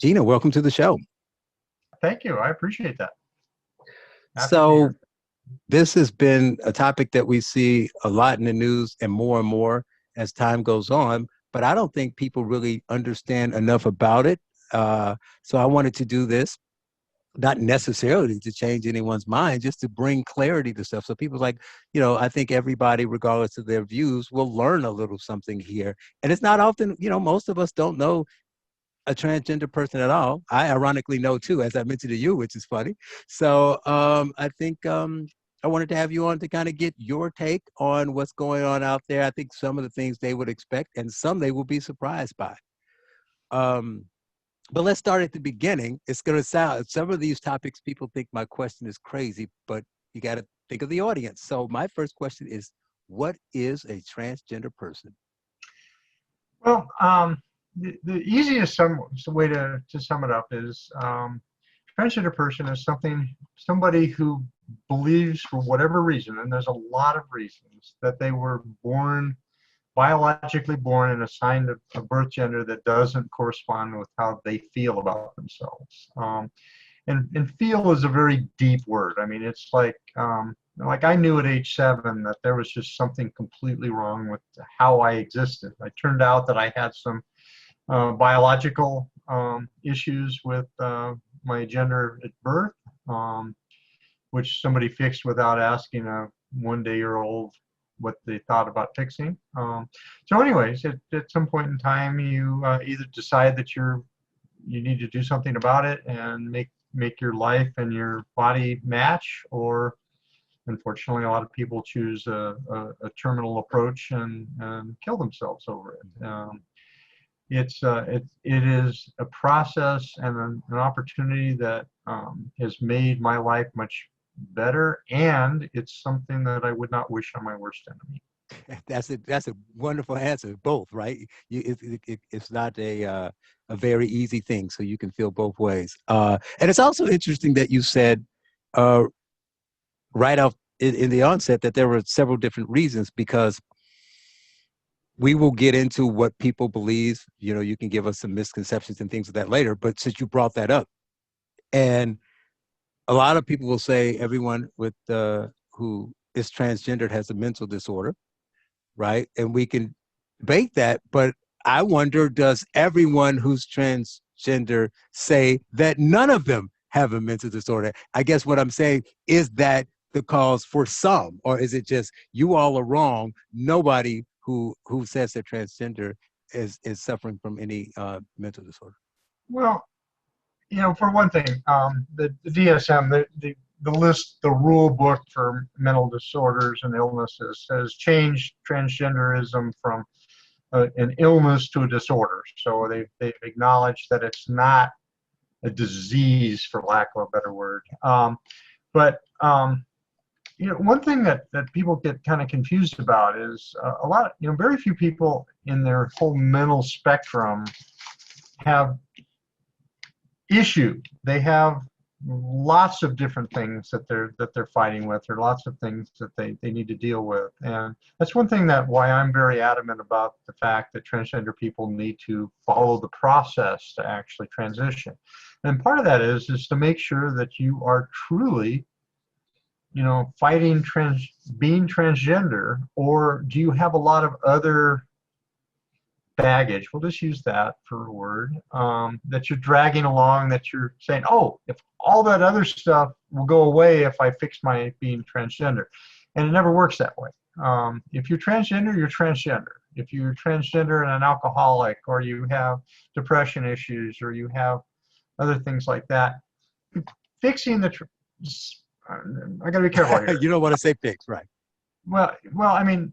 Gina, welcome to the show. Thank you. I appreciate that. Happy to be So here. this has been a topic that we see a lot in the news and more as time goes on, but I don't think people really understand enough about it. So I wanted to do this, not necessarily to change anyone's mind, just to bring clarity to stuff. So people's like, I think everybody, regardless of their views, will learn a little something here. And it's not often, most of us don't know a transgender person at all. I ironically know too, as I mentioned to you, which is funny. So I think I wanted to have you on to kind of get your take on what's going on out there. I think some of the things they would expect and some they will be surprised by. Um, but let's start at the beginning. It's going to sound, some of these topics, people think my question is crazy, but you got to think of the audience. So my first question is, what is a transgender person? Well, the easiest way to sum it up is transgender person is somebody who believes for whatever reason, and there's a lot of reasons, that they were biologically born and assigned a birth gender that doesn't correspond with how they feel about themselves. And feel is a very deep word. I mean, it's like I knew at age 7 that there was just something completely wrong with how I existed. It turned out that I had some biological issues with my gender at birth, which somebody fixed without asking a 1-day-old what they thought about fixing. So anyways, at some point in time, you either decide that you need to do something about it and make your life and your body match, or unfortunately a lot of people choose a terminal approach and kill themselves over it. It is a process and an opportunity that has made my life much better, and it's something that I would not wish on my worst enemy. That's a wonderful answer. Both, right? It's not a very easy thing, so you can feel both ways. And it's also interesting that you said uh, right off in the onset that there were several different reasons, because we will get into what people believe. You can give us some misconceptions and things of that later. But since you brought that up, and a lot of people will say everyone with who is transgendered has a mental disorder, right? And we can debate that, but I wonder, does everyone who's transgender say that none of them have a mental disorder? I guess what I'm saying is that the cause for some, or is it just you all are wrong? Nobody who says they're transgender is suffering from any mental disorder. Well, for one thing, the DSM, the list, the rule book for mental disorders and illnesses says change transgenderism from an illness to a disorder. So they've acknowledged that it's not a disease, for lack of a better word. But one thing that people get kind of confused about is very few people in their whole mental spectrum have issue. They have lots of different things that they're fighting with, or lots of things that they need to deal with. And that's one thing that why I'm very adamant about the fact that transgender people need to follow the process to actually transition. And part of that is to make sure that you are truly fighting being transgender, or do you have a lot of other baggage, we'll just use that for a word, that you're dragging along, that you're saying, oh, if all that other stuff will go away if I fix my being transgender. And it never works that way. If you're transgender, you're transgender. If you're transgender and an alcoholic, or you have depression issues, or you have other things like that, fixing I got to be careful here. You don't want to say fix, right? Well, I mean,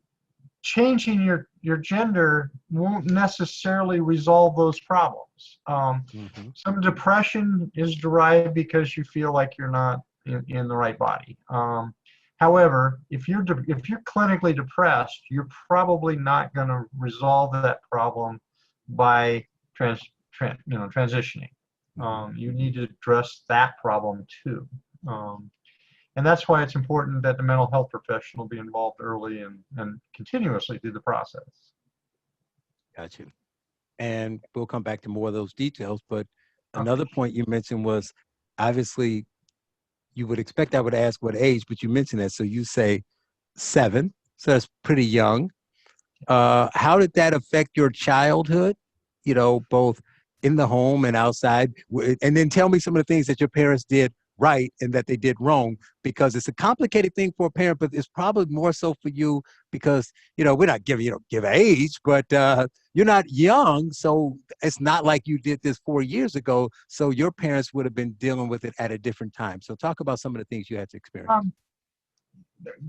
changing your gender won't necessarily resolve those problems. Some depression is derived because you feel like you're not in the right body. However, if you're clinically depressed, you're probably not going to resolve that problem by transitioning. You need to address that problem too. And that's why it's important that the mental health professional be involved early and continuously through the process. Got you. And we'll come back to more of those details, but Okay. Another point you mentioned was obviously you would expect I would ask what age, but you mentioned that. So you say 7. So that's pretty young. How did that affect your childhood? Both in the home and outside. And then tell me some of the things that your parents did right and that they did wrong, because it's a complicated thing for a parent, but it's probably more so for you because, we're not giving, give age, but you're not young. So it's not like you did this 4 years ago. So your parents would have been dealing with it at a different time. So talk about some of the things you had to experience. Um,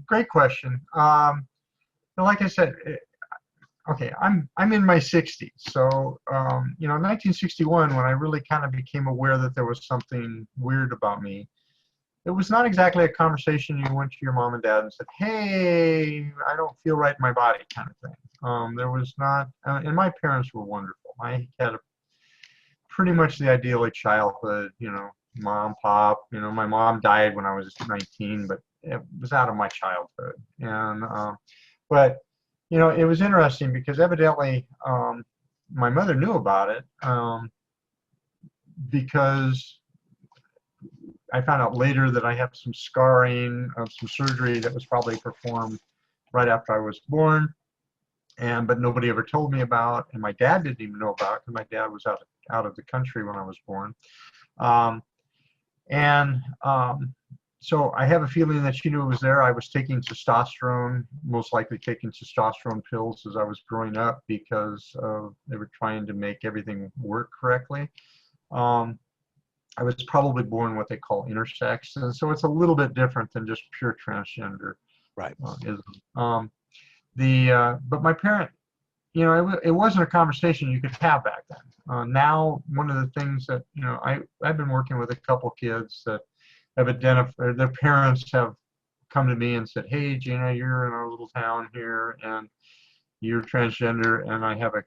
Great question. Like I said, okay, I'm in my 60s, so 1961, when I really kind of became aware that there was something weird about me. It was not exactly a conversation you went to your mom and dad and said, "Hey, I don't feel right in my body," kind of thing. There was not, and my parents were wonderful. I had pretty much the idyllic childhood, mom, pop. My mom died when I was 19, but it was out of my childhood. And but it was interesting because evidently my mother knew about it, because I found out later that I have some scarring of some surgery that was probably performed right after I was born, and but nobody ever told me about, and my dad didn't even know about it because my dad was out of the country when I was born. Um, and So I have a feeling that she knew it was there. I was taking testosterone, most likely taking testosterone pills as I was growing up because they were trying to make everything work correctly. Um, I was probably born what they call intersex, and so it's a little bit different than just pure transgender. Right. Ism. But my parent, it wasn't a conversation you could have back then. Now, one of the things that I've been working with a couple kids that have identified, their parents have come to me and said, "Hey, Gina, you're in our little town here, and you're transgender, and I have a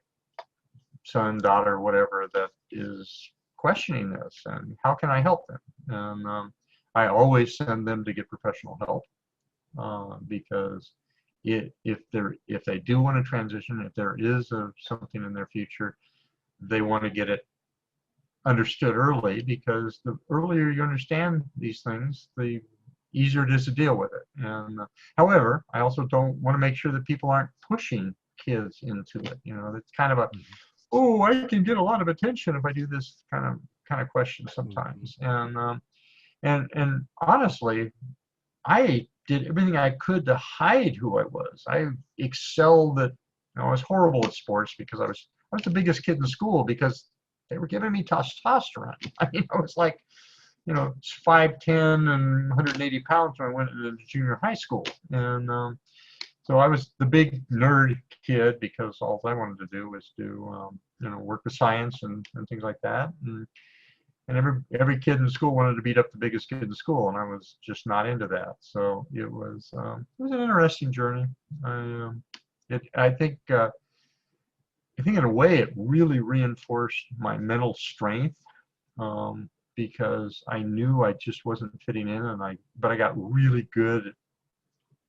son, daughter, whatever, that is questioning this, and how can I help them?" And I always send them to get professional help, because if they do want to transition, if there is something in their future, they want to get it understood early, because the earlier you understand these things, the easier it is to deal with it. And however, I also don't want to make sure that people aren't pushing kids into it. It's kind of a, Mhm. "Oh, I can get a lot of attention if I do this," kind of question Mhm. sometimes. And honestly, I did everything I could to hide who I was. I excelled at, I was horrible at sports because I was the biggest kid in school because they were giving me testosterone. I mean, I was like, 5'10" and 180 pounds when I went into junior high school. And so I was the big nerd kid because all I wanted to do was do, work with science and things like that. And every kid in school wanted to beat up the biggest kid in school, and I was just not into that. So it was an interesting journey. I think in a way it really reinforced my mental strength, because I knew I just wasn't fitting in, but I got really good at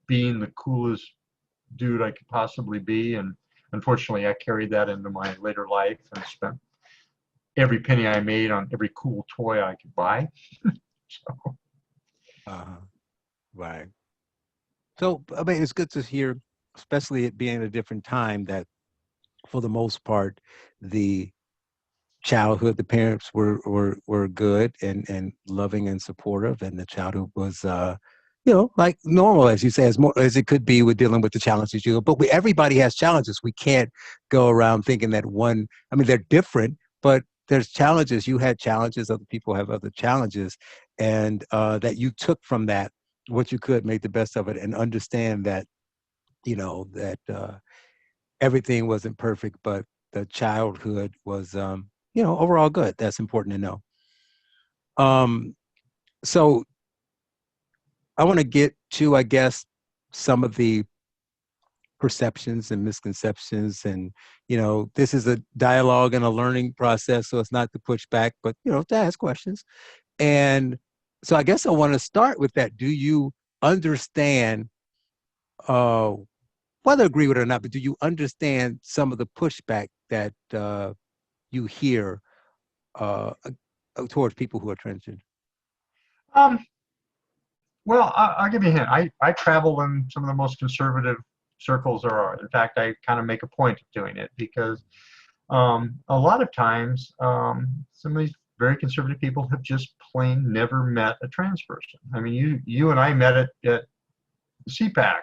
being the coolest dude I could possibly be, and unfortunately I carried that into my later life and spent every penny I made on every cool toy I could buy. So, Uh-huh. Right. So, I mean, it's good to hear, especially it being a different time, that for the most part, the childhood, the parents were good and loving and supportive, and the childhood was, like normal, as you say, as more as it could be with dealing with the challenges you. But everybody has challenges. We can't go around thinking that one. I mean, they're different, but there's challenges. You had challenges. Other people have other challenges, and that you took from that what you could, make the best of it, and understand that that everything wasn't perfect, but the childhood was, overall good. That's important to know. Um, so I want to get to, I guess, some of the perceptions and misconceptions, and this is a dialogue and a learning process, so it's not to push back, but to ask questions. And so I guess I want to start with that. Do you understand, uh, whether agree with it or not, but do you understand some of the pushback that you hear, uh, towards people who are transgender? Um, well, I'll give you a hint. I travel in some of the most conservative circles there are. In fact, I kind of make a point of doing it because a lot of times some of these very conservative people have just plain never met a trans person. I mean, you and I met at CPAC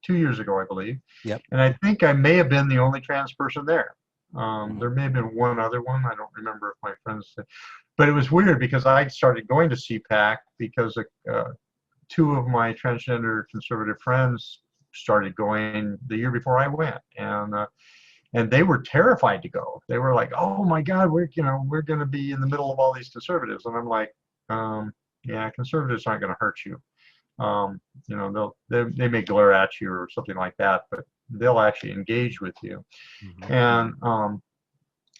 2 years ago, I believe, Yep. and I think I may have been the only trans person there. Mhm. There may have been one other one. I don't remember if my friends said, but it was weird because I started going to CPAC because two of my transgender conservative friends started going the year before I went, and they were terrified to go. They were like, "Oh my God, we're going to be in the middle of all these conservatives," and I'm like, "Yeah, conservatives aren't going to hurt you. Um, they may glare at you or something like that, but they'll actually engage with you." Mhm. And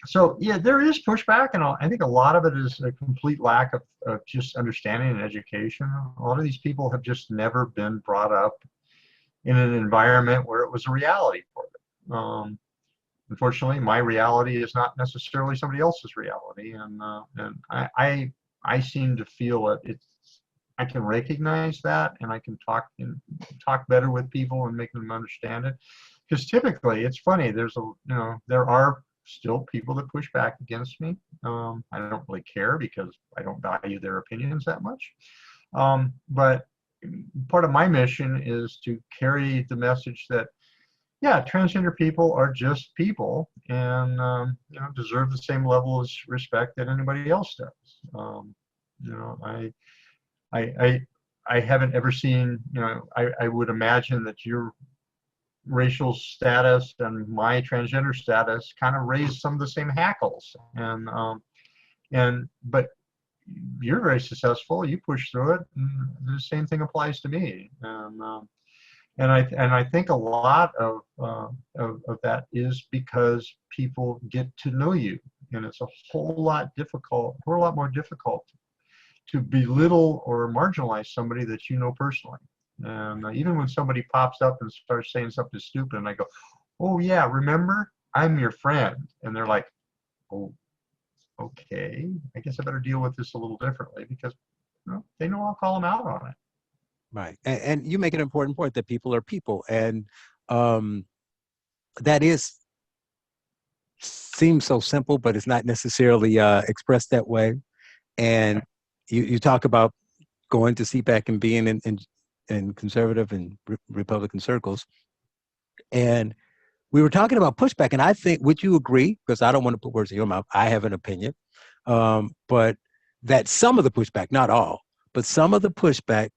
so yeah, there is pushback, and I think a lot of it is a complete lack of just understanding and education. A lot of these people have just never been brought up in an environment where it was a reality for them. Unfortunately, my reality is not necessarily somebody else's reality, and I seem to feel that I can recognize that, and I can talk better with people and make them understand it. Because typically, it's funny. There are still people that push back against me. I don't really care because I don't value their opinions that much. But part of my mission is to carry the message that yeah, transgender people are just people and deserve the same level of respect that anybody else does. You know, I, I, I haven't ever seen. I would imagine that your racial status and my transgender status kind of raise some of the same hackles, but you're very successful. You push through it, and the same thing applies to me. And I think a lot of that is because people get to know you, and it's a whole lot more difficult to belittle or marginalize somebody that you know personally. And even when somebody pops up and starts saying something stupid, and I go, "Oh yeah, remember, I'm your friend," and they're like, "Oh, okay, I guess I better deal with this a little differently because they know I'll call them out on it." Right. And you make an important point that people are people, and um, that is seems so simple, but it's not necessarily expressed that way. And you talk about going to CPAC and being in conservative and Republican circles. And we were talking about pushback. And I think, would you agree? Because I don't want to put words in your mouth. I have an opinion. But that some of the pushback, not all, but some of the pushback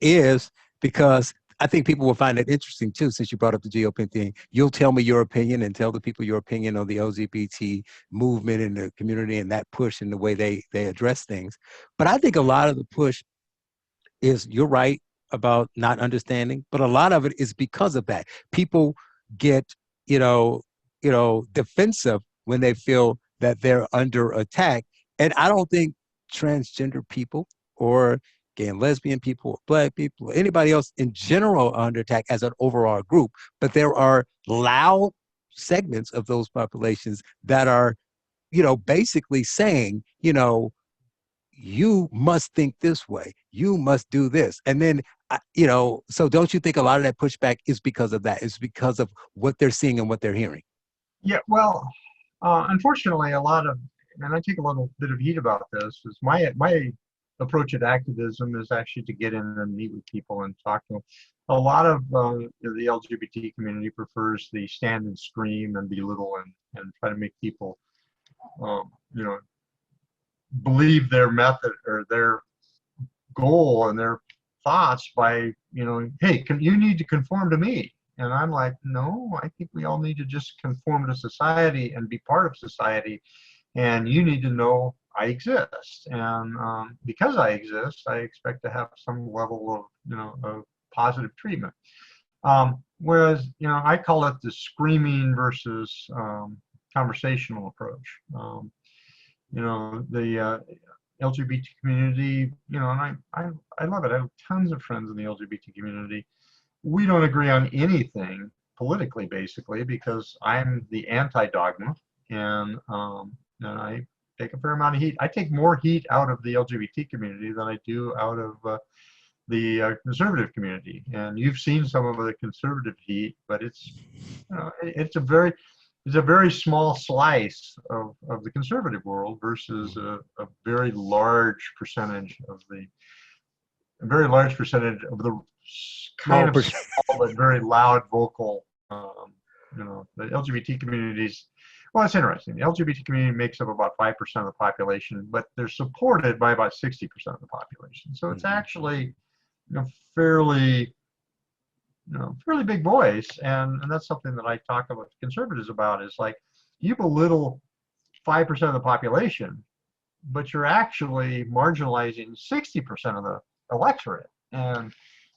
is because I think people will find it interesting too, since you brought up the GOP thing. You'll tell me your opinion and tell the people your opinion on the LGBT movement and the community and that push and the way they address things. But I think a lot of the push is you're right about not understanding, but a lot of it is because of that. People get, you know, defensive when they feel that they're under attack. And I don't think transgender people or gay and lesbian people, or black people, or anybody else in general are under attack as an overall group. But there are loud segments of those populations that are, basically saying, you must think this way. You must do this. And then, so don't you think a lot of that pushback is because of that? It's because of what they're seeing and what they're hearing. Yeah, well, unfortunately, and I take a little bit of heat about this, is my approach at activism is actually to get in and meet with people and talk to them. A lot of the LGBT community prefers the stand and scream and belittle and try to make people, um, you know, believe their method or their goal and their thoughts by, hey, you need to conform to me. And I'm like, no, I think we all need to just conform to society and be part of society. And you need to know I exist. And because I exist, I expect to have some level of, of positive treatment. Whereas, I call it the screaming versus conversational approach. The LGBT community, and I love it. I have tons of friends in the LGBT community. We don't agree on anything politically, basically, because I'm the anti-dogma, and I take a fair amount of heat. I take more heat out of the LGBT community than I do out of the conservative community. And you've seen some of the conservative heat, but it's a very small slice of the conservative world versus a very large percentage of the a very large percentage of the kind Small of percent. small but very loud vocal. The LGBT communities. Well, it's interesting. The LGBT community makes up about 5% of the population, but they're supported by about 60% of the population. So it's Mhm. actually fairly fairly big voice, and that's something that I talk about conservatives about is like you belittle 5% of the population, but you're actually marginalizing 60% of the electorate. And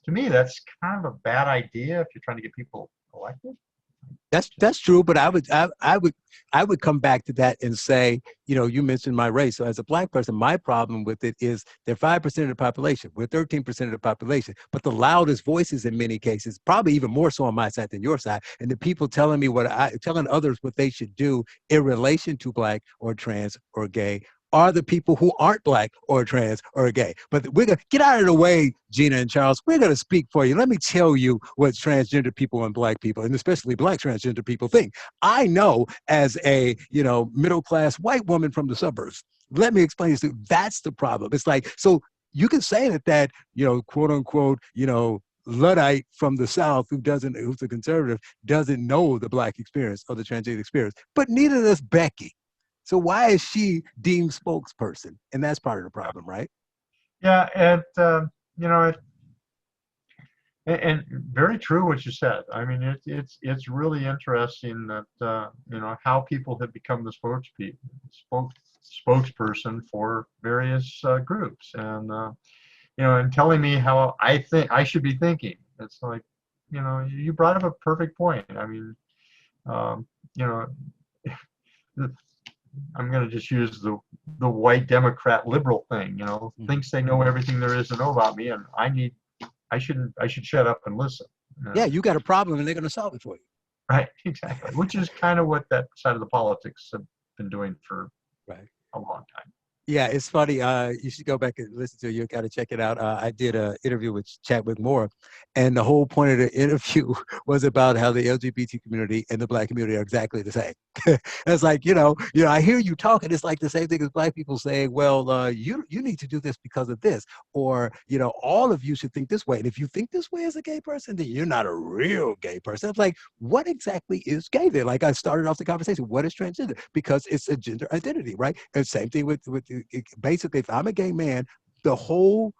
to me, that's kind of a bad idea if you're trying to get people elected. That's true, but I would come back to that and say, you mentioned my race. So as a black person, my problem with it is they're 5% of the population. We're 13% of the population, but the loudest voices in many cases, probably even more so on my side than your side, and the people telling me telling others what they should do in relation to black or trans or gay are the people who aren't black or trans or gay. But we're going to get out of the way, Gina and Charles. We're going to speak for you. Let me tell you what transgender people and black people, and especially black transgender people, think. I know as a, middle class white woman from the suburbs. Let me explain this. That's the problem. It's like, so you can say that, quote unquote, Luddite from the South who's a conservative, doesn't know the black experience or the transgender experience, but neither does Becky. So why is she deemed spokesperson? And that's part of the problem, right? Yeah, you know, it, and very true what you said. I mean, it's really interesting that how people have become the spokesperson for various groups, and telling me how I think I should be thinking. It's like, you brought up a perfect point. I mean, um, you know, I'm going to just use the white Democrat liberal thing. Mhm. Thinks they know everything there is to know about me, and I should shut up and listen. Yeah, And, you got a problem and they're going to solve it for you. right, exactly. Which is kind of what that side of the politics have been doing for Right. a long time. Yeah, it's funny. You should go back and listen to it. You got to check it out. I did an interview with Chadwick Moore, and the whole point of the interview was about how the LGBT community and the black community are exactly the same. It's like, I hear you talking. It's like the same thing as black people saying, well, you need to do this because of this, or all of you should think this way. And if you think this way as a gay person, then you're not a real gay person. It's like, what exactly is gay then? Like I started off the conversation, what is transgender? Because it's a gender identity, right? And same thing with basically, if I'm a gay man, the whole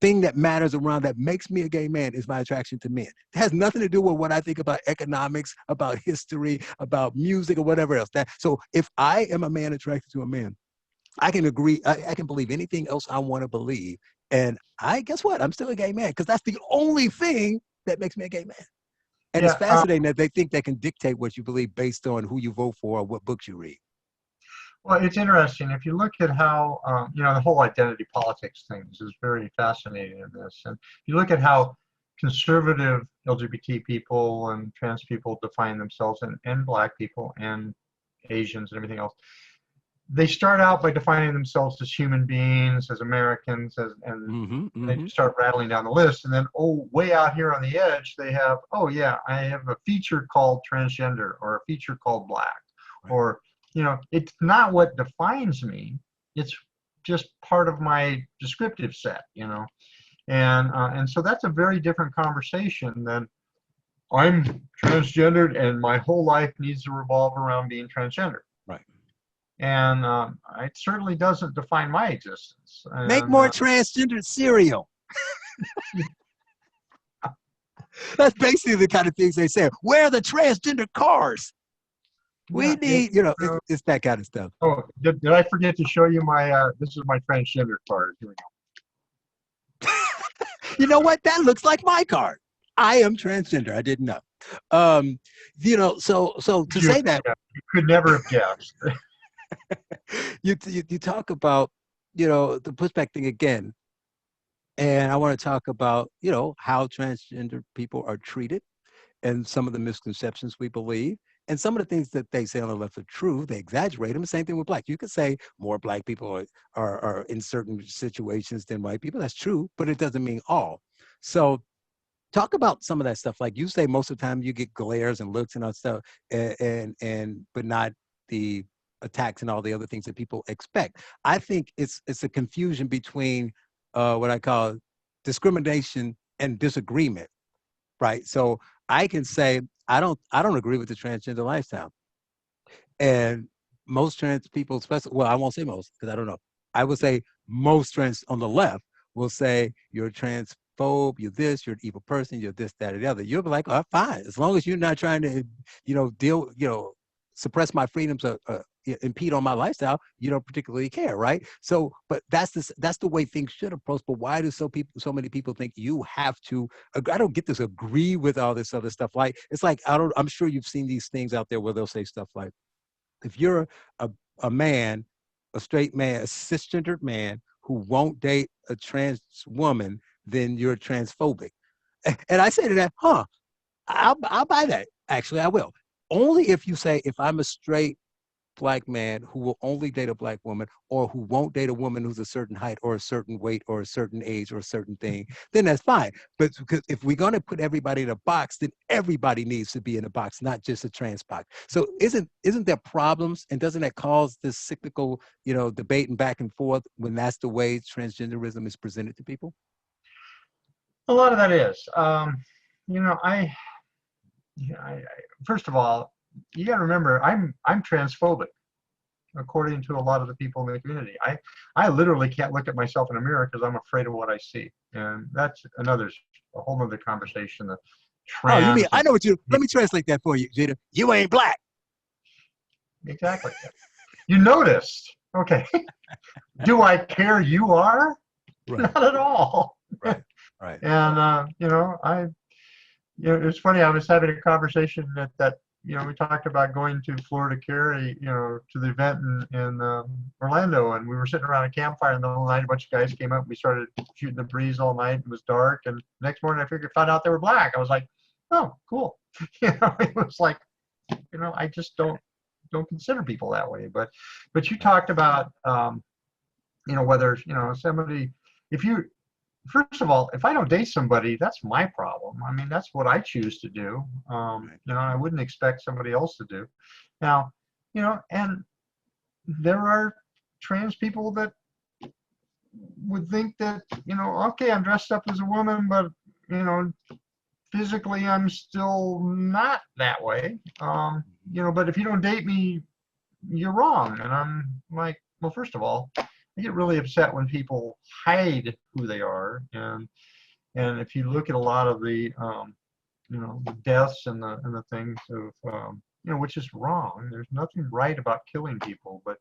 thing that matters around that makes me a gay man is my attraction to men. It has nothing to do with what I think about economics, about history, about music, or whatever else. So if I am a man attracted to a man, I can agree, I can believe anything else I want to believe. And guess what? I'm still a gay man because that's the only thing that makes me a gay man. And it's Yeah. fascinating that they think they can dictate what you believe based on who you vote for or what books you read. Well, it's interesting if you look at how the whole identity politics things is very fascinating in this, and you look at how conservative LGBT people and trans people define themselves, and black people and Asians and everything else. They start out by defining themselves as human beings, as Americans, and Mm-hmm, they mm-hmm. start rattling down the list. And then, oh, way out here on the edge, they have, oh, yeah, I have a feature called transgender or a feature called black. Right. Or, it's not what defines me, it's just part of my descriptive set. And so that's a very different conversation than I'm transgendered and my whole life needs to revolve around being transgender. Right. And it certainly doesn't define my existence. Make And more transgender cereal. That's basically the kind of things they say. Where are the transgender cars? We yeah, yeah. need, it's that kind of stuff. Oh, did I forget to show you my? This is my transgender card. Here we go. You know what? That looks like my card. I am transgender. I didn't know. Um, so to say that, You could never have guessed. you talk about, the pushback thing again. And I want to talk about, how transgender people are treated and some of the misconceptions we believe. And some of the things that they say on the left are true. They exaggerate them. The same thing with black. You could say more black people are in certain situations than white people. That's true, but it doesn't mean all. So talk about some of that stuff. Like you say, most of the time you get glares and looks and all stuff, and but not the attacks and all the other things that people expect. I think it's a confusion between what I call discrimination and disagreement, right? So I can say I don't agree with the transgender lifestyle. And most trans people, especially, well, I won't say most because I don't know. I would say most trans on the left will say you're a transphobe, you're this, you're an evil person, you're this, that, or the other. You'll be like, oh, fine, as long as you're not trying to, suppress my freedoms or impede on my lifestyle, you don't particularly care, right? So, but that's the way things should approach. But why do so many people think you have to? I don't get this. Agree with all this other stuff. Like it's like I'm sure you've seen these things out there where they'll say stuff like if you're a, a man, a straight man, a cisgendered man who won't date a trans woman, then you're transphobic. And I say to that, I'll buy that. Actually, I will. Only if you say, if I'm a straight black man who will only date a black woman or who won't date a woman who's a certain height or a certain weight or a certain age or a certain thing, then that's fine. But because if we're going to put everybody in a box, then everybody needs to be in a box, not just a trans box. So isn't there problems, and doesn't that cause this cyclical, debate and back and forth when that's the way transgenderism is presented to people? A lot of that is. You know, I, yeah, first of all, you got to remember, I'm transphobic, according to a lot of the people in the community. I literally can't look at myself in a mirror because I'm afraid of what I see, and that's a whole other conversation. The Oh, you mean trans I and know what you? Let me translate that for you, Gina. You ain't black. exactly. You noticed, okay? Do I care? You are Right, not at all. right, right. And it's funny. I was having a conversation that we talked about going to Florida Carry, to the event in Orlando, and we were sitting around a campfire in the middle of the night. A bunch of guys came up. We started shooting the breeze all night. It was dark, and next morning found out they were black. I was like, oh, cool. It was like, I just don't consider people that way. But you talked about, whether somebody, if you first of all, if I don't date somebody, that's my problem. I mean, that's what I choose to do. Right. I wouldn't expect somebody else to do. Now, and there are trans people that would think that, okay, I'm dressed up as a woman, but, physically I'm still not that way. But if you don't date me, you're wrong. And I'm like, well, first of all, I get really upset when people hide who they are, and if you look at a lot of the the deaths and the things of which is wrong. There's nothing right about killing people, but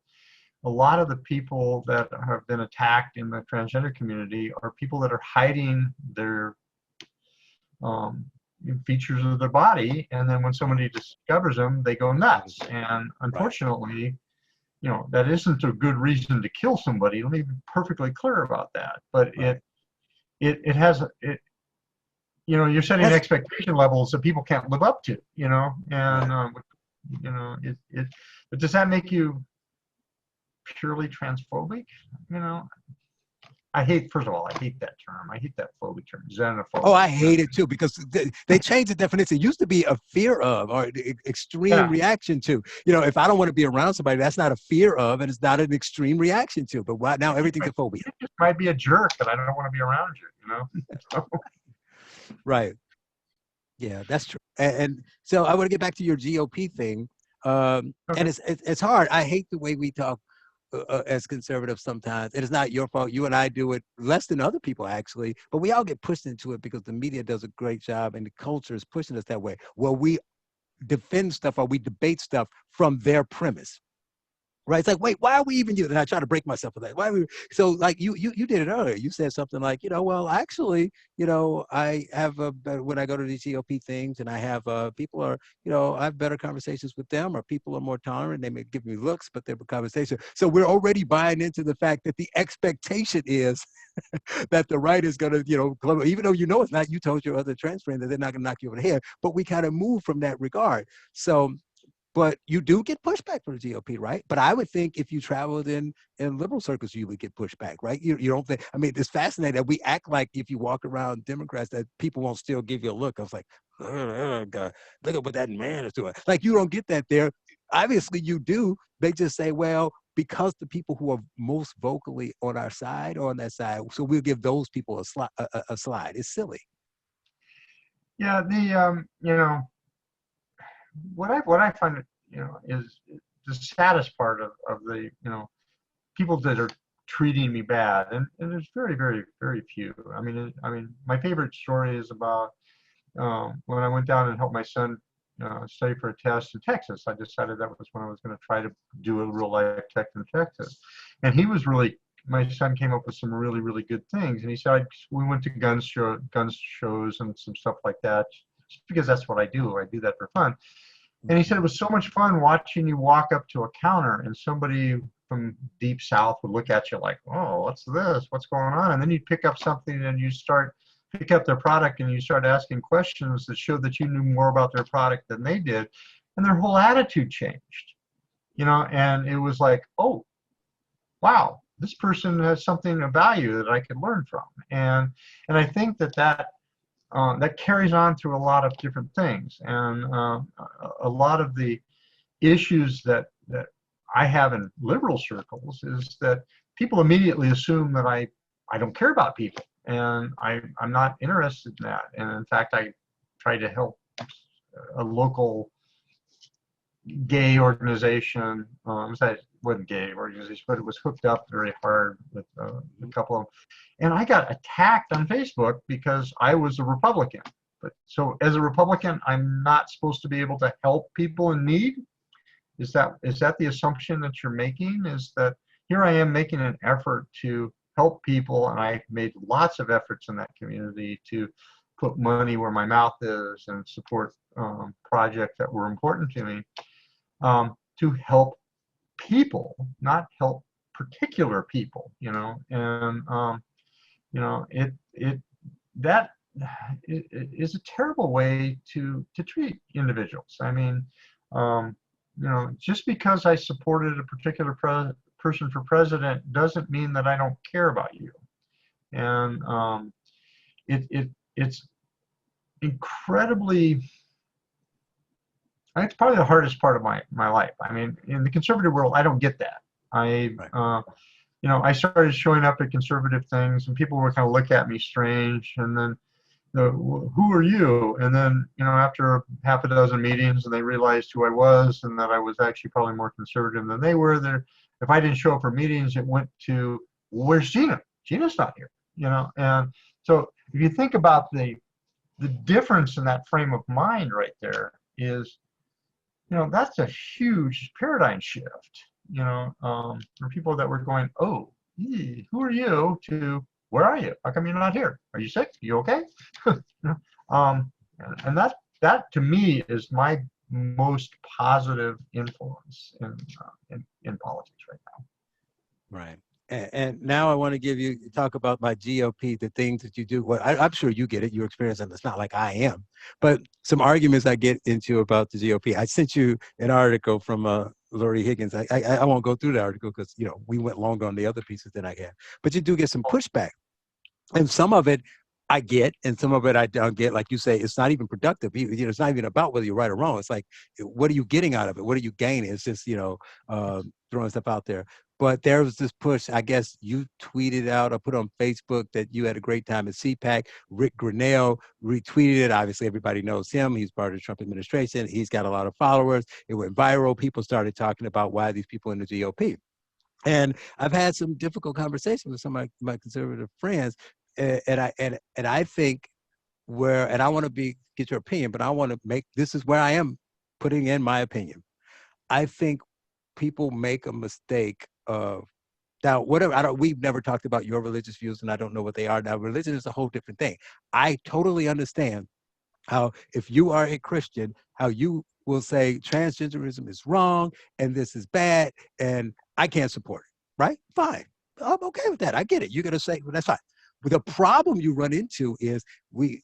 a lot of the people that have been attacked in the transgender community are people that are hiding their um, features of their body, and then when somebody discovers them, they go nuts. And Right. unfortunately, that isn't a good reason to kill somebody. Let me be perfectly clear about that. But Right. it has it. You're setting That's expectation levels that people can't live up to. And right. it. But does that make you purely transphobic? You know, first of all, I hate that term. I hate that phobic term, Oh, xenophobic. I hate it too because they changed the definition. It used to be a fear of or extreme Yeah, reaction to. If I don't want to be around somebody, that's not a fear of, and it's not an extreme reaction to. But why now everything's a phobia? you just might be a jerk, and I don't want to be around you. So, Right. Yeah, that's true. And so I want to get back to your GOP thing. And okay. it's hard. I hate the way we talk as conservatives sometimes. It is not your fault. You and I do it less than other people actually, but we all get pushed into it because the media does a great job and the culture is pushing us that way. Well, we defend stuff or we debate stuff from their premise. Right. It's like, wait, why are we even using? And I try to break myself of that. Why are we so like you did it earlier. You said something like, well, actually, I have when I go to these GOP things and I have people are, I have better conversations with them, or people are more tolerant. They may give me looks, but they're a conversation. So we're already buying into the fact that the expectation is that the right is going to, even though it's not, you told your other trans friend that they're not going to knock you over the head, but we kind of move from that regard. So but you do get pushback from the GOP, right? But I would think if you traveled in liberal circles, you would get pushback, right? You don't think? I mean, it's fascinating that we act like if you walk around Democrats, that people won't still give you a look. I was like, oh, God, look at what that man is doing. Like you don't get that there. Obviously, you do. They just say, well, because the people who are most vocally on our side or on that side, so we'll give those people a slide. It's silly. Yeah, you know, what I find, is the saddest part of the, people that are treating me bad, and there's very, very, very few. I mean, my favorite story is about when I went down and helped my son study for a test in Texas. I decided that was when I was going to try to do a real life test in Texas, and he was really. My son came up with some really, really good things, and he said we went to gun shows and some stuff like that, just because that's what I do. I do that for fun. And he said it was so much fun watching you walk up to a counter and somebody from deep south would look at you like, oh, what's this? What's going on? And then you'd pick up something and you start pick up their product and you start asking questions that showed that you knew more about their product than they did. And their whole attitude changed, and it was like, oh, wow, this person has something of value that I could learn from. And I think that carries on through a lot of different things, and a lot of the issues that I have in liberal circles is that people immediately assume that I don't care about people, and I'm not interested in that. And in fact, I try to help a local gay organization. It wasn't gay organization, but it was hooked up very hard with a couple of them. And I got attacked on Facebook because I was a Republican. But so as a Republican, I'm not supposed to be able to help people in need. Is that the assumption that you're making? Is that here I am making an effort to help people, and I made lots of efforts in that community to put money where my mouth is and support projects that were important to me, to help people, not help particular people, and it that is a terrible way to treat individuals. I mean, just because I supported a particular person for president doesn't mean that I don't care about you. And it's incredibly. It's probably the hardest part of my life. I mean, in the conservative world, I don't get that. Right. I started showing up at conservative things, and people would kind of look at me strange, and then, who are you? And then, after half a dozen meetings, and they realized who I was, and that I was actually probably more conservative than they were. There, if I didn't show up for meetings, it went to, well, where's Gina? Gina's not here, And so, if you think about the difference in that frame of mind right there is, that's a huge paradigm shift, for people that were going, oh, who are you, to where are you? How come you're not here? Are you sick? Are you okay? um, and that to me is my most positive influence in politics right now. Right. And now I want to talk about my GOP, the things that you do. Well, I'm sure you get it, your experience, and it's not like I am, but some arguments I get into about the GOP. I sent you an article from Lori Higgins. I won't go through the article because, we went longer on the other pieces than I have, but you do get some pushback. And some of it I get, and some of it I don't get. Like you say, it's not even productive. It's not even about whether you're right or wrong. It's like, what are you getting out of it? What are you gaining? It's just, throwing stuff out there. But there was this push, I guess you tweeted out or put on Facebook that you had a great time at CPAC. Rick Grenell retweeted it. Obviously, everybody knows him. He's part of the Trump administration. He's got a lot of followers. It went viral. People started talking about why these people in the GOP. And I've had some difficult conversations with some of my conservative friends, and I think and I want to get your opinion, but I want to this is where I am putting in my opinion. I think people make a mistake of now whatever. We've never talked about your religious views, and I don't know what they are. Now, religion is a whole different thing. I totally understand how, if you are a Christian, how you will say transgenderism is wrong and this is bad and I can't support it, right? Fine. I'm okay with that. I get it. You're going to say, well, that's fine. The problem you run into is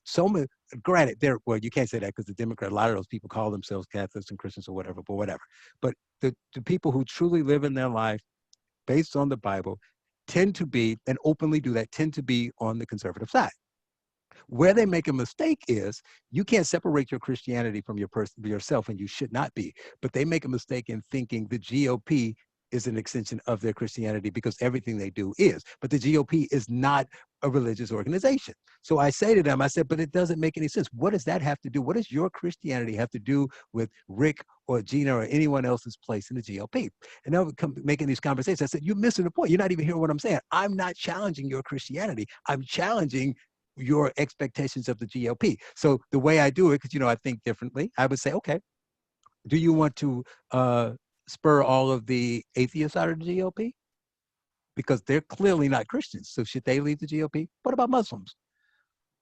so many, granted, well, you can't say that because the Democrat, a lot of those people call themselves Catholics and Christians or whatever, but whatever. But the people who truly live in their life based on the Bible tend to be, and openly do that, tend to be on the conservative side. Where they make a mistake is you can't separate your Christianity from yourself, and you should not be. But they make a mistake in thinking the GOP is an extension of their Christianity because everything they do is. But the GOP is not a religious organization. So I say to them, I said, but it doesn't make any sense. What does that have to do? What does your Christianity have to do with Rick or Gina or anyone else's place in the GOP? And they'll come making these conversations. I said, you're missing the point. You're not even hearing what I'm saying. I'm not challenging your Christianity. I'm challenging your expectations of the GOP. So the way I do it, because I think differently, I would say, okay, do you want to spur all of the atheists out of the GOP? Because they're clearly not Christians. So should they leave the GOP? What about Muslims?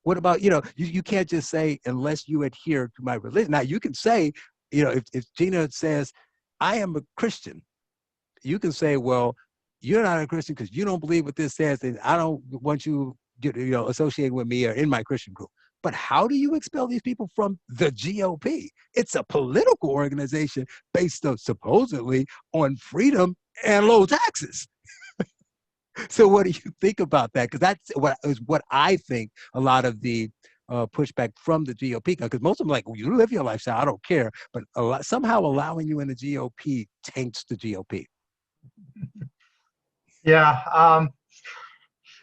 What about, you can't just say, unless you adhere to my religion. Now you can say, if Gina says, I am a Christian, you can say, well, you're not a Christian because you don't believe what this says, and I don't want you associated with me or in my Christian group. But how do you expel these people from the GOP? It's a political organization based supposedly on freedom and low taxes. So what do you think about that? Because that's what I think a lot of the pushback from the GOP, because most of them are like, well, you live your lifestyle, I don't care. But somehow allowing you in the GOP taints the GOP. Yeah.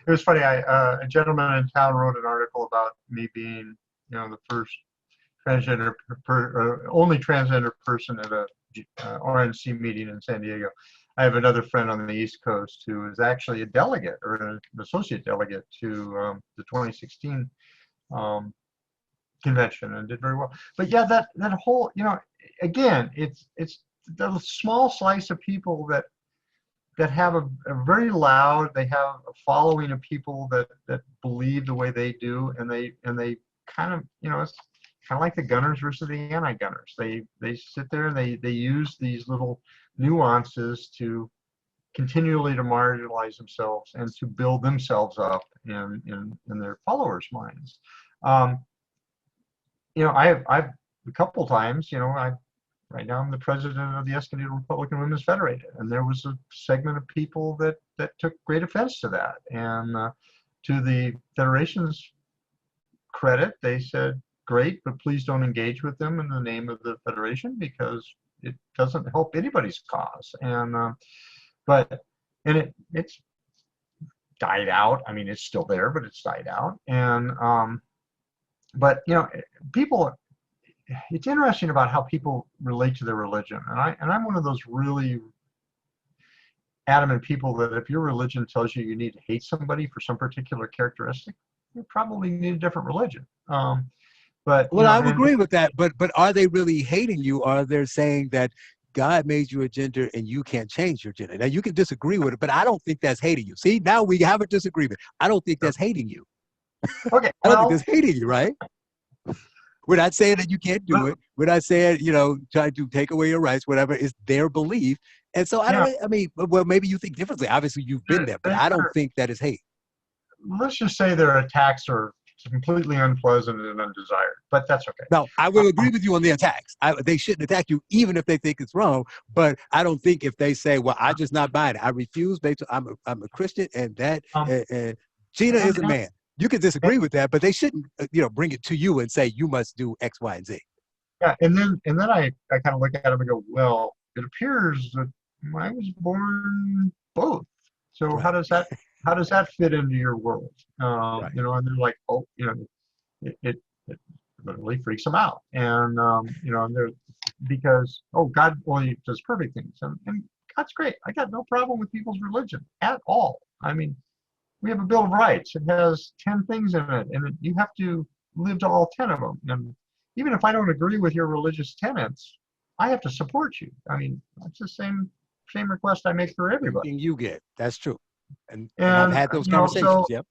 It was funny. A gentleman in town wrote an article about me being, the first only transgender person at a RNC meeting in San Diego. I have another friend on the East Coast who is actually a delegate or an associate delegate to the 2016 convention and did very well. But yeah, that whole, again, it's the small slice of people that have a very loud, they have a following of people that believe the way they do, and they kind of, it's kind of like the gunners versus the anti-gunners. They sit there and they use these little nuances to continually to marginalize themselves and to build themselves up in their followers' minds. I've a couple times, right now I'm the president of the Escondido Republican Women's Federated, and there was a segment of people that took great offense to that. And to the Federation's credit, they said, great, but please don't engage with them in the name of the Federation because it doesn't help anybody's cause. And it's died out. I mean, it's still there, but it's died out. And but people, it's interesting about how people relate to their religion, and I'm one of those really adamant people that if your religion tells you need to hate somebody for some particular characteristic, you probably need a different religion. But well, I would agree with that. But are they really hating you? Are they saying that God made you a gender and you can't change your gender? Now you can disagree with it, but I don't think that's hating you. See, now we have a disagreement. I don't think that's hating you. Okay, I don't think that's hating you, right? We're not saying that you can't do it. We're not saying, trying to take away your rights, whatever. It's their belief. And so well, maybe you think differently. Obviously, you've been there, but I don't think that is hate. Let's just say their attacks are completely unpleasant and undesired, but that's okay. No, I will agree with you on the attacks. They shouldn't attack you, even if they think it's wrong. But I don't think if they say, well, I just not buying it. I refuse. I'm a Christian, and that Gina is a man. You can disagree with that, but they shouldn't, bring it to you and say you must do X, Y, and Z. Yeah, and then I kind of look at them and go, well, it appears that I was born both. So right. How does that fit into your world? Right. And they're like, oh, it literally freaks them out, and and they're because God only does perfect things, and God's great. I got no problem with people's religion at all. I mean, we have a Bill of Rights. It has 10 things in it, and you have to live to all 10 of them. And even if I don't agree with your religious tenets, I have to support you. I mean, that's the same request I make for everybody. Everything you get, that's true. And I've had those conversations. So yep.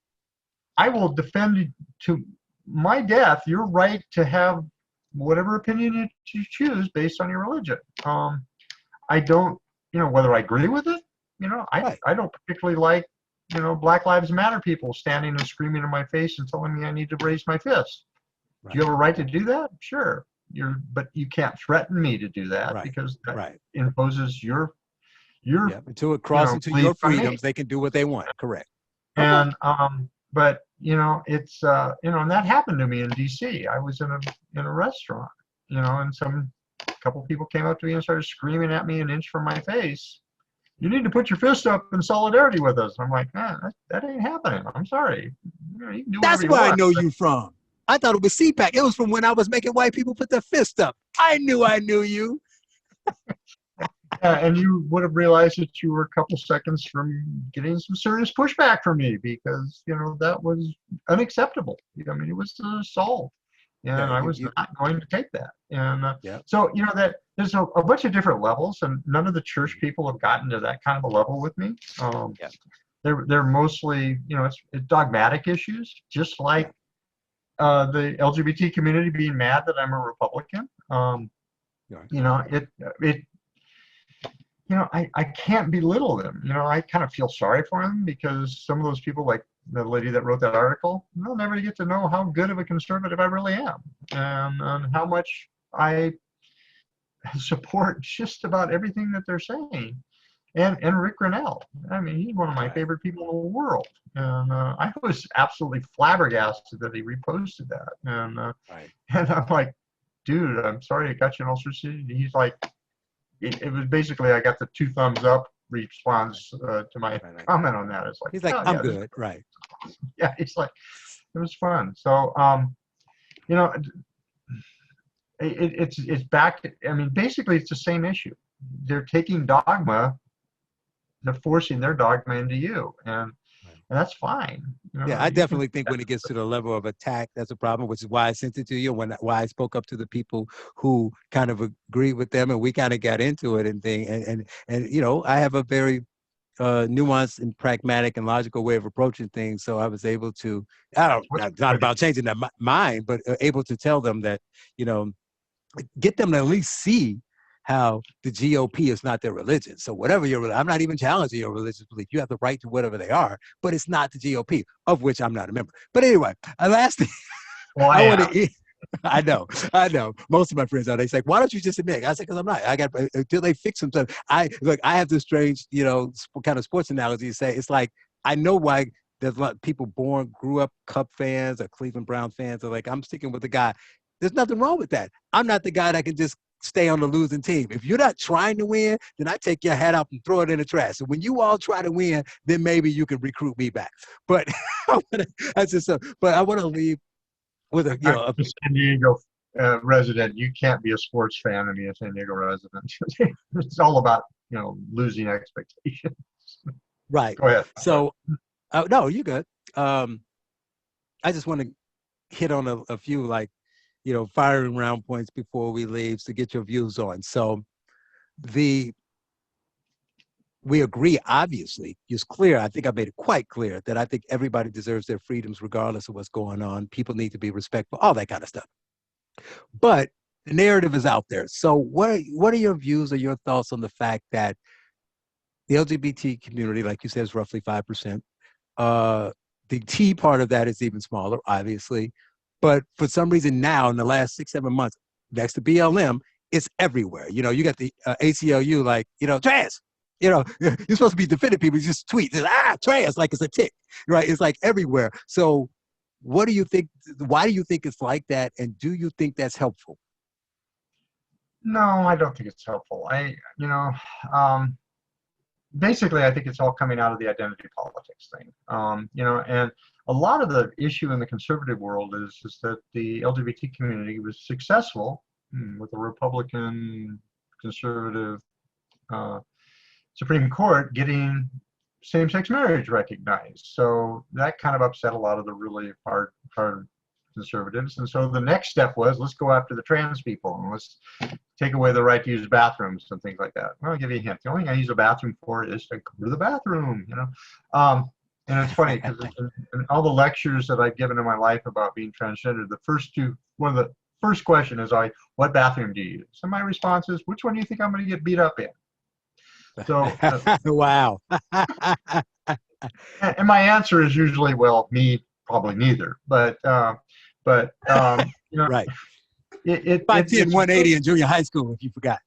I will defend to my death your right to have whatever opinion you choose based on your religion. I don't, whether I agree with it, I don't particularly like Black Lives Matter people standing and screaming in my face and telling me I need to raise my fist. Do you Right. have a right to do that? Sure. But you can't threaten me to do that Right. because that Right. imposes your Yeah. Until it crosses into belief your on me. freedoms, they can do what they want. Correct. Okay. And but it's and that happened to me in DC. I was in a restaurant, and a couple people came up to me and started screaming at me an inch from my face. You need to put your fist up in solidarity with us. I'm like, that ain't happening. I'm sorry. You can do That's whatever you where I want. know you from. I thought it was CPAC. It was from when I was making white people put their fist up. I knew you. Yeah, and you would have realized that you were a couple seconds from getting some serious pushback from me because that was unacceptable. I mean, it was an assault, and Yeah. I was not going to take that. And Yeah. so that there's a bunch of different levels, and none of the church people have gotten to that kind of a level with me. Yeah. They're mostly it's dogmatic issues, just like the LGBT community being mad that I'm a Republican. Right. It I can't belittle them. I kind of feel sorry for them because some of those people, like the lady that wrote that article, they'll never get to know how good of a conservative I really am, and how much I support just about everything that they're saying. And Rick Grinnell, I mean, he's one of my Right. favorite people in the world, and I was absolutely flabbergasted that he reposted that, Right. and I'm like, dude, I'm sorry I got you in ulcerative. He's like, it was basically I got the two thumbs up response to my Right. Right. comment on that. It's like, He's like, oh I'm yeah, good. Right. yeah. It's like it was fun. So you know, it's back. I mean, basically, it's the same issue. They're taking dogma, they're forcing their dogma into you, Right. and that's fine. Yeah, I You can. definitely think when it gets to the level of attack, that's a problem, which is why I sent it to you. Why I spoke up to the people who kind of agreed with them, and we kind of got into it and thing. And I have a very nuanced and pragmatic and logical way of approaching things. So I was able to, I don't, not about changing their mind, but able to tell them that, you know, get them to at least see how the GOP is not their religion. So whatever I'm not even challenging your religious belief. You have the right to whatever they are, but it's not the GOP, of which I'm not a member. But anyway, last thing Well, I I want am. to I know. Most of my friends are. They say, "Why don't you just admit?" I say, "Because I'm not. I got until they fix themselves." I have this strange, kind of sports analogy to say. It's like I know why there's a lot of people grew up Cub fans or Cleveland Brown fans are like, I'm sticking with the guy. There's nothing wrong with that. I'm not the guy that can just stay on the losing team. If you're not trying to win, then I take your hat off and throw it in the trash. So when you all try to win, then maybe you can recruit me back. But that's just but I want to leave with I'm a San Diego resident. You can't be a sports fan and be a San Diego resident. It's all about losing expectations. right. Go ahead. So no, you're good. I just want to hit on a few firing round points before we leave to get your views on. So we agree, obviously, it's clear. I think I made it quite clear that I think everybody deserves their freedoms regardless of what's going on. People need to be respectful, all that kind of stuff. But the narrative is out there. So what are your views or your thoughts on the fact that the LGBT community, like you said, is roughly 5%. The T part of that is even smaller, obviously. But for some reason now, in the last 6-7 months, next to BLM, it's everywhere. You got the ACLU, trans. You're supposed to be defending people. You just tweet, trans, like it's a tick, right? It's like everywhere. So what do you think? Why do you think it's like that? And do you think that's helpful? No, I don't think it's helpful. Basically, I think it's all coming out of the identity politics thing. And a lot of the issue in the conservative world is that the LGBT community was successful with a Republican conservative Supreme Court getting same-sex marriage recognized. So that kind of upset a lot of the really hard conservatives. And so the next step was, let's go after the trans people and let's take away the right to use bathrooms and things like that. Well, I'll give you a hint. The only thing I use a bathroom for is to go to the bathroom, And it's funny because in all the lectures that I've given in my life about being transgender, one of the first question is, what bathroom do you use? And my response is, which one do you think I'm going to get beat up in? So, wow. and and my answer is usually, well, me, probably neither. You know, Right. 5'10", it's 180 in junior high school, if you forgot.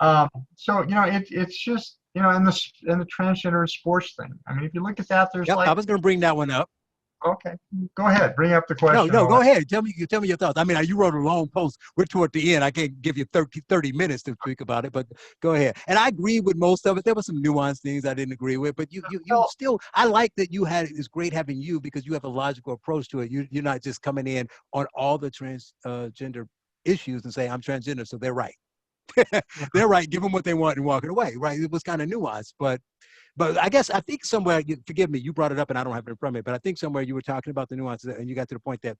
um, so it's just in the transgender sports thing. I mean, if you look at that, there's Yep, I like, was going to bring that one up. okay, go ahead, bring up the No, question. no, go ahead. Tell me your thoughts. I mean, you wrote a long post. We're toward the end. I can't give you 30 minutes to speak about it, but go ahead. And I agree with most of it. There were some nuanced things I didn't agree with, but you Well, still, I like that you had, it's great having you because you have a logical approach to it. You're not just coming in on all the transgender issues and say, I'm transgender, so they're right. They're right. Give them what they want and walking away, right? It was kind of nuanced, but I think somewhere, forgive me, you brought it up and I don't have it in front of me, but I think somewhere you were talking about the nuances and you got to the point that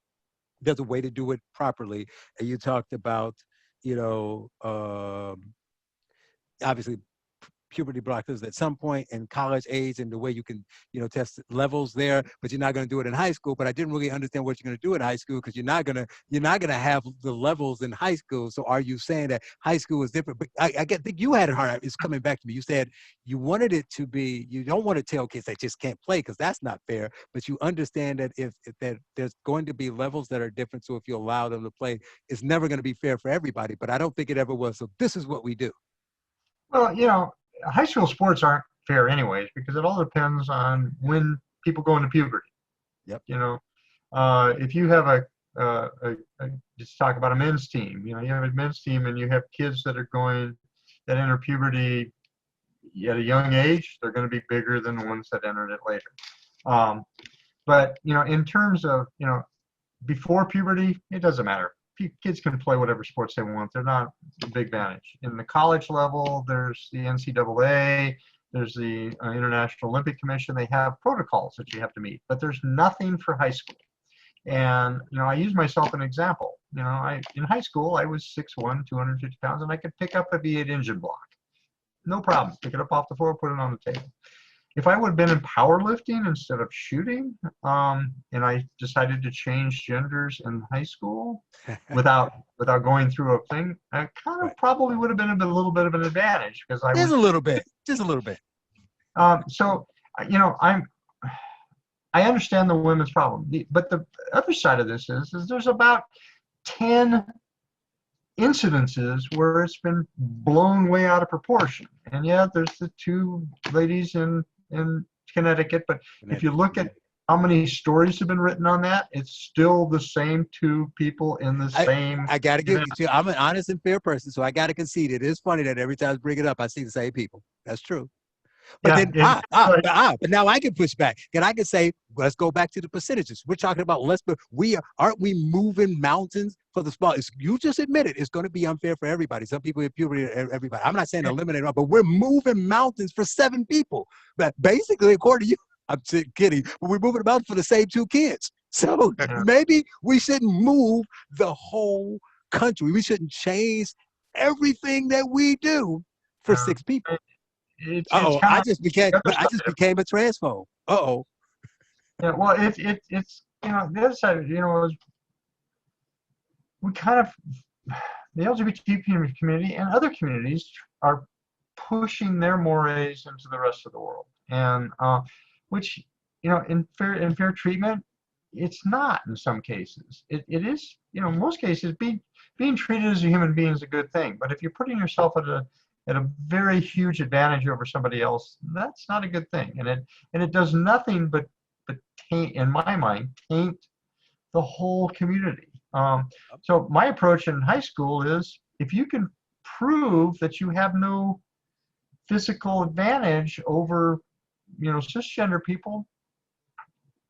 there's a way to do it properly. And you talked about, you know, obviously puberty blockers at some point in college age and the way you can, test levels there, but you're not going to do it in high school. But I didn't really understand what you're going to do in high school because you're not gonna have the levels in high school. So are you saying that high school is different? But think you had it hard. It's coming back to me. You said you wanted it to be, you don't want to tell kids they just can't play because that's not fair, but you understand that if that there's going to be levels that are different. So if you allow them to play, it's never going to be fair for everybody. But I don't think it ever was. So this is what we do. well, high school sports aren't fair anyways because it all depends on when people go into puberty. Yep. If you have just talk about a men's team. You have a men's team and you have kids that enter puberty at a young age. They're going to be bigger than the ones that entered it later. But in terms of before puberty, it doesn't matter. Kids can play whatever sports they want. They're not a big advantage. In the college level, there's the NCAA, there's the International Olympic Commission. They have protocols that you have to meet, but there's nothing for high school. And I use myself as an example. In high school, I was 6'1", 250 pounds, and I could pick up a V8 engine block. No problem. Pick it up off the floor, put it on the table. If I would have been in powerlifting instead of shooting, and I decided to change genders in high school without going through a thing, I kind of Right. probably would have been a little bit of an advantage because I Just was a little bit, just a little bit. so I understand the women's problem, but the other side of this is there's about 10 incidences where it's been blown way out of proportion. And yeah, there's the two ladies in Connecticut, but if you look at how many stories have been written on that, it's still the same two people in the same. I got to give you, I'm an honest and fair person, so I got to concede. It is funny that every time I bring it up, I see the same people. That's true. But Yeah, then, but now I can push back. And I can say, let's go back to the percentages. We're talking about aren't we moving mountains for the spot? You just admitted it's going to be unfair for everybody. Some people have puberty, everybody. I'm not saying eliminate, but we're moving mountains for 7 people. But basically, according to you, I'm kidding, but we're moving mountains for the same 2 kids. So maybe we shouldn't move the whole country. We shouldn't change everything that we do for 6 people. it's Oh, kind I of just became a transphobe. Oh. yeah. Well, it's the other side of it, is we kind of the LGBT community and other communities are pushing their mores into the rest of the world, and which in fair treatment, it's not in some cases. It is most cases being treated as a human being is a good thing, but if you're putting yourself at a very huge advantage over somebody else, that's not a good thing, and it does nothing but taint, in my mind, taint the whole community. So my approach in high school is if you can prove that you have no physical advantage over cisgender people,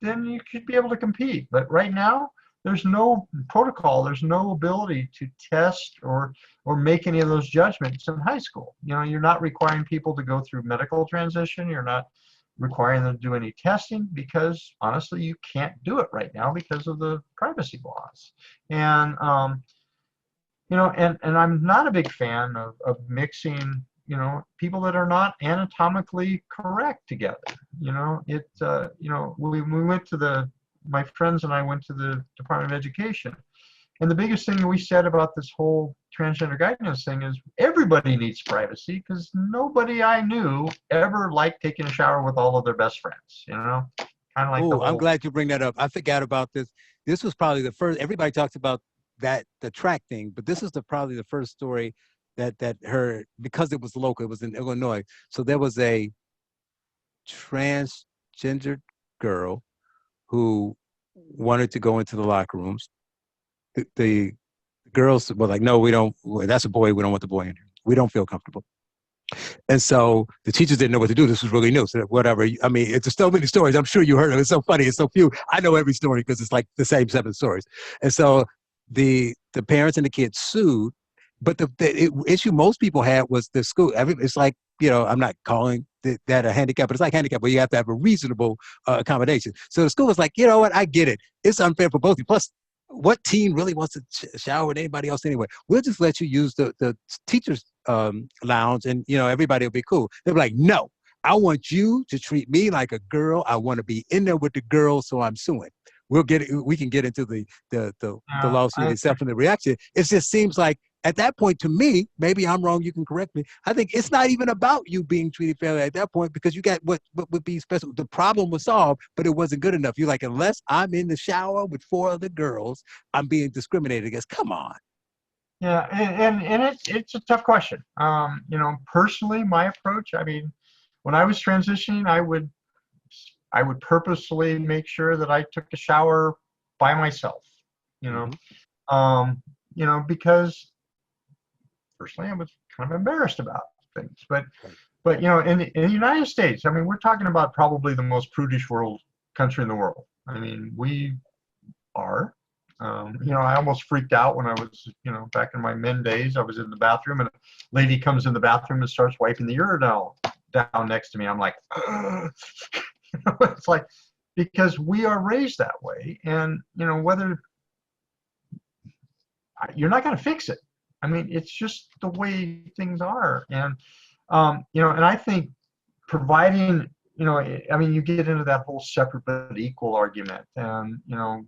then you should be able to compete. But right now, there's no protocol, there's no ability to test or make any of those judgments in high school. You're not requiring people to go through medical transition. You're not requiring them to do any testing because honestly, you can't do it right now because of the privacy laws. And and I'm not a big fan of mixing people that are not anatomically correct together. We went to my friends and I went to the Department of Education, And the biggest thing we said about this whole transgender guidance thing is everybody needs privacy, because nobody I knew ever liked taking a shower with all of their best friends, kind of like the Oh, I'm whole, glad you bring that up. I forgot about this. This was probably the first. Everybody talks about that the track thing, but this is probably the first story that heard, because it was local. It was in Illinois, so there was a transgender girl who wanted to go into the locker rooms. The girls were like, "No, we don't. That's a boy. We don't want the boy in here. We don't feel comfortable." And so the teachers didn't know what to do. This was really new. So whatever. I mean, it's so many stories. I'm sure you heard of it. It's so funny. It's so few. I know every story because it's like the same 7 stories. And so the parents and the kids sued. But the issue most people had was the school. It's like, I'm not calling that a handicap, but it's like handicap, where you have to have a reasonable accommodation. So the school was like, you know what? I get it. It's unfair for both of you. Plus, what teen really wants to shower with anybody else anyway? We'll just let you use the teachers' lounge, and everybody will be cool. They're like, no, I want you to treat me like a girl. I want to be in there with the girls, so I'm suing. We can get into the lawsuit, except for the reaction. It just seems like at that point, to me, maybe I'm wrong, you can correct me. I think it's not even about you being treated fairly at that point, because you got what would be special. The problem was solved, but it wasn't good enough. You're like, unless I'm in the shower with 4 other girls, I'm being discriminated against. Come on. yeah, and it's a tough question. Personally, my approach, I mean, when I was transitioning, I would purposely make sure that I took a shower by myself, you know, Mm-hmm. because personally I was kind of embarrassed about things. But Right. in the United States, I mean, we're talking about probably the most prudish country in the world. I mean, we are. I almost freaked out when I was, back in my men days. I was in the bathroom, and a lady comes in the bathroom and starts wiping the urinal down next to me. I'm like, it's like, because we are raised that way, and whether you're not going to fix it. I mean, it's just the way things are, and I think providing, I mean, you get into that whole separate but equal argument, and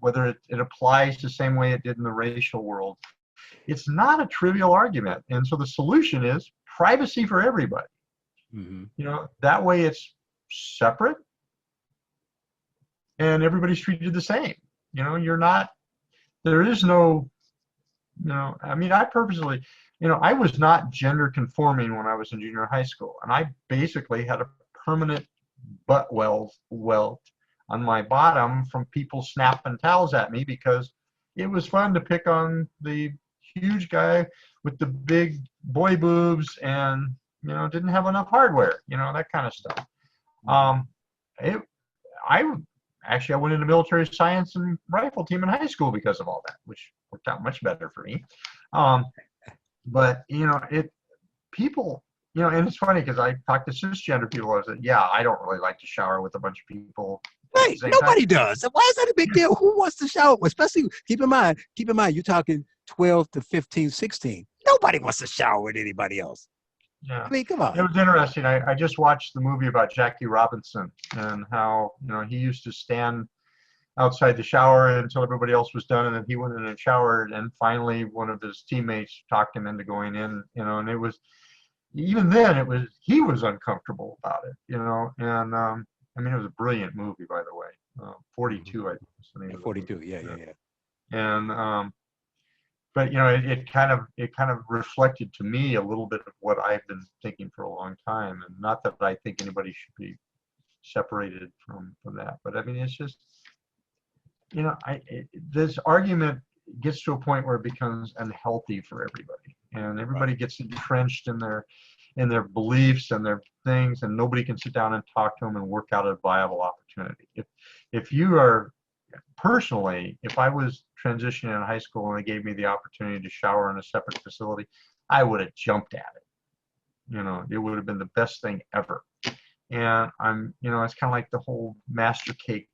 whether it applies the same way it did in the racial world. It's not a trivial argument, and so the solution is privacy for everybody. Mm-hmm. That way it's separate, and everybody's treated the same. You're not. There is no. I mean, I purposely. I was not gender conforming when I was in junior high school, and I basically had a permanent butt welt on my bottom from people snapping towels at me, because it was fun to pick on the huge guy with the big boy boobs, and didn't have enough hardware, that kind of stuff. Mm-hmm. um it, I actually, I went into military science and rifle team in high school because of all that, which worked out much better for me. um but it people, and it's funny because I talk to cisgender people. I said, yeah, I don't really like to shower with a bunch of people at the Right. same time. Nobody does. So why is that a big deal? Who wants to shower? Especially, keep in mind, you're talking 12 to 15, 16. Nobody wants to shower with anybody else. Yeah, I mean, come it on. was interesting. I just watched the movie about Jackie Robinson, and how he used to stand outside the shower until everybody else was done, and then he went in and showered, and finally one of his teammates talked him into going in. And it was, even then, he was uncomfortable about it. And I mean, it was a brilliant movie, by the way. Mm-hmm. 42, I think is the name Yeah, of the 42. movie. Yeah, yeah, Yeah. yeah. And but it kind of reflected to me a little bit of what I've been thinking for a long time. And not that I think anybody should be separated from that, but I mean, it's just, this argument gets to a point where it becomes unhealthy for everybody, and Right. everybody gets entrenched in their beliefs and their things, and nobody can sit down and talk to them and work out a viable opportunity. If you are, personally, if I was transitioning in high school and they gave me the opportunity to shower in a separate facility, I would have jumped at it. It would have been the best thing ever. And it's kind of like the whole master cake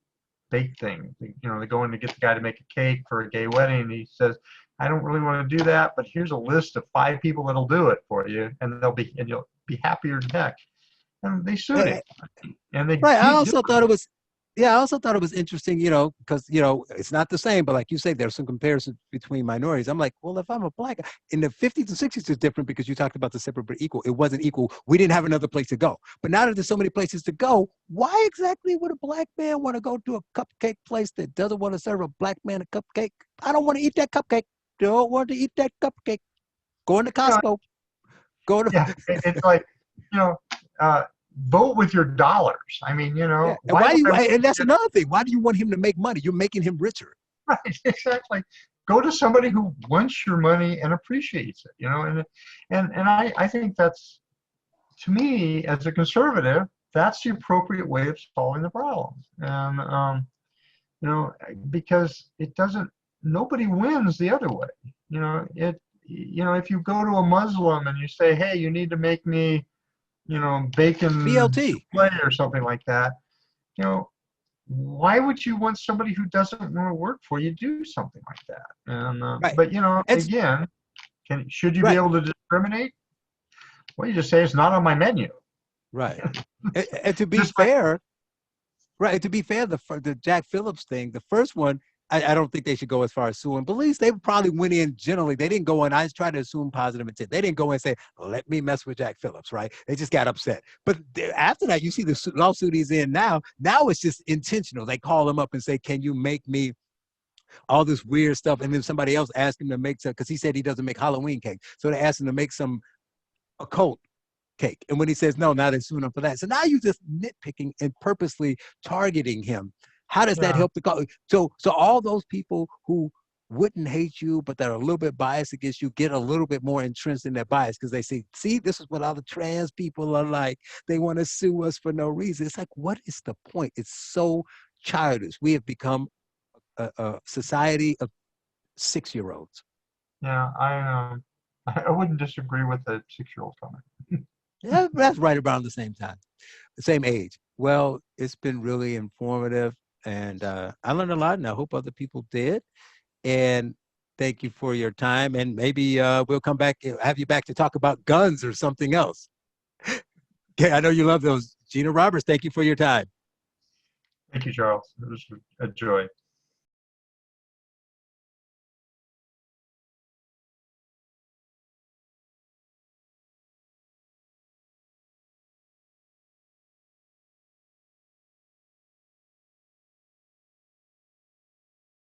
bake thing. They go in to get the guy to make a cake for a gay wedding, and he says, I don't really want to do that, but here's a list of 5 people that'll do it for you, and you'll be happier than heck. And they sued him, Eh, and they right. I keep doing also thought it it. was yeah, I also thought it was interesting, you know, because you know it's not the same, but like you say, there's some comparisons between minorities. I'm like, well, if I'm a black guy in the 50s and 60s, it's different because you talked about the separate but equal. It wasn't equal. We didn't have another place to go. But now that there's so many places to go, why exactly would a black man want to go to a cupcake place that doesn't want to serve a black man a cupcake? I don't want to eat that cupcake. Don't want to eat that cupcake. Going to You know, Costco. Go to yeah, it's like, you know, uh, vote with your dollars. I mean, yeah. And why why do would you? I want And that's to another thing. Why do you want him to make money? You're making him richer. right, exactly. Go to somebody who wants your money and appreciates it, and I think that's, to me, as a conservative, that's the appropriate way of solving the problem. And you know, because it doesn't, nobody wins the other way. If you go to a Muslim and you say, hey, you need to make me, bacon BLT. souffle or something like that, you know, why would you want somebody who doesn't want to work for you do something like that? And Right. but It's again, should you be right. able to discriminate? Well, you just say it's not on my menu. Right. And to be Just like, fair, right. And to be fair, the Jack Phillips thing, the first one, I don't think they should go as far as suing police. They probably went in generally. They didn't go in. I tried to assume positive intent. They didn't go in and say, let me mess with Jack Phillips, right? They just got upset. But after that, you see the lawsuit he's in now. Now it's just intentional. They call him up and say, can you make me all this weird stuff? And then somebody else asked him to make some, because he said he doesn't make Halloween cake. So they asked him to make some occult cake. And when he says no, now they're suing him for that. So now you're just nitpicking and purposely targeting him. How does that yeah, help the cause? So all those people who wouldn't hate you, but that are a little bit biased against you, get a little bit more entrenched in their bias because they see, this is what all the trans people are like. They want to sue us for no reason. It's like, what is the point? It's so childish. We have become a society of 6-year-olds. yeah, I wouldn't disagree with the 6-year-old comment. Yeah, that's right around the same time. The same age. Well, it's been really informative, and I learned a lot, and I hope other people did. And thank you for your time. And maybe we'll come back, have you back to talk about guns or something else. Okay, I know you love those. Gina Roberts, thank you for your time. Thank you, Charles. It was a joy.